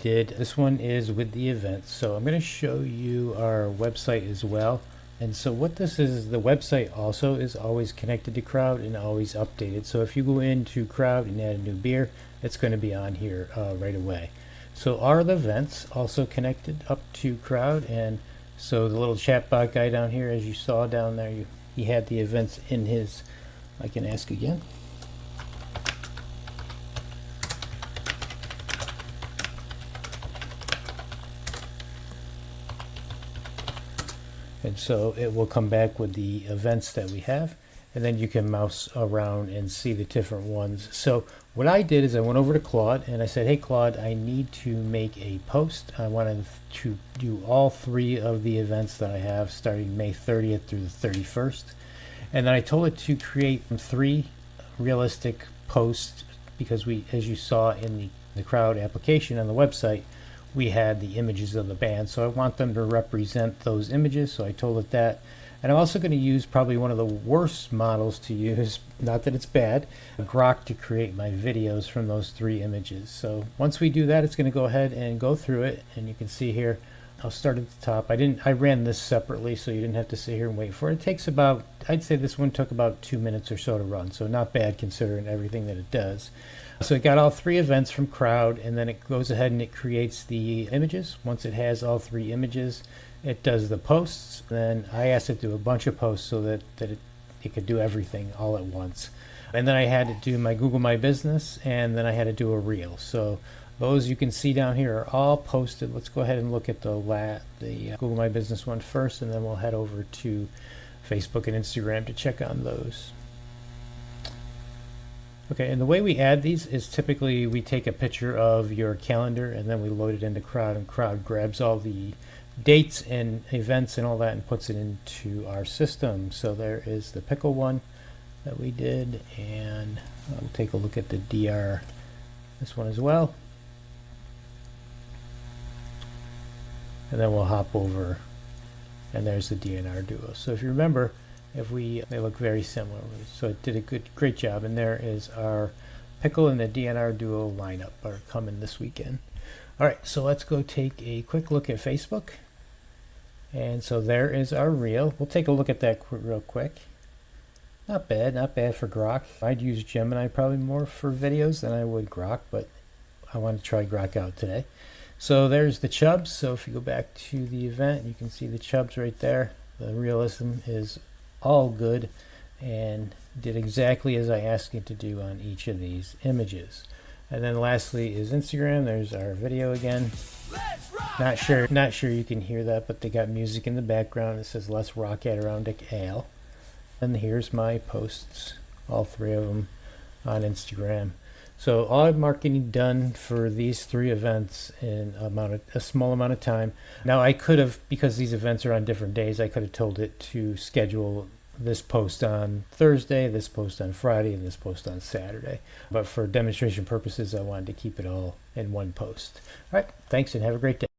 This one is with the events. So I'm going to show you our website as well. And so what this is, the website also is always connected to Krowd and always updated. So if you go into Krowd and add a new beer, it's going to be on here right away. So are the events also connected up to Krowd? And so the little chatbot guy down here, as you saw down there, he had the events in his, I can ask again. And so it will come back with the events that we have, and then you can mouse around and see the different ones. So what I did is I went over to Claude and I said, hey Claude, I need to make a post. I wanted to do all 3 of the events that I have starting May 30th through the 31st. And then I told it to create 3 realistic posts because we, as you saw in the Krowd application on the website, we had the images of the band, so I want them to represent those images, so I told it that. And I'm also going to use probably one of the worst models to use, not that it's bad, Grok, to create my videos from those 3 images. So once we do that, it's going to go ahead and go through it, and you can see here, I'll start at the top. I ran this separately, so you didn't have to sit here and wait for it. It takes about, I'd say this one took about 2 minutes or so to run, so not bad considering everything that it does. So it got all 3 events from Krowd, and then it goes ahead and it creates the images. Once it has all 3 images, it does the posts. Then I asked it to do a bunch of posts so that it could do everything all at once. And then I had to do my Google My Business, and then I had to do a reel. So those you can see down here are all posted. Let's go ahead and look at the Google My Business one first, and then we'll head over to Facebook and Instagram to check on those. Okay, and the way we add these is typically we take a picture of your calendar and then we load it into Krowd, and Krowd grabs all the dates and events and all that and puts it into our system. So there is the pickle one that we did, and we'll take a look at the DR, this one as well. And then we'll hop over, and there's the DNR duo. So if you remember, they look very similar, so it did a great job. And there is our pickle and the DNR duo lineup are coming this weekend. All right, so let's go take a quick look at Facebook. And so there is our reel. We'll take a look at that real quick. Not bad for Grok. I'd use Gemini probably more for videos than I would Grok, but I want to try Grok out today. So there's the chubs. So if you go back to the event, you can see the chubs right there. The realism is all good and did exactly as I asked it to do on each of these images. And then lastly is Instagram. There's our video again. Not sure you can hear that, but they got music in the background. It says Let's Rock Adirondack Ale. And here's my posts, all 3 of them on Instagram. So all marketing done for these 3 events in a small amount of time. Now I could have, because these events are on different days, I could have told it to schedule this post on Thursday, this post on Friday, and this post on Saturday. But for demonstration purposes, I wanted to keep it all in one post. All right, thanks and have a great day.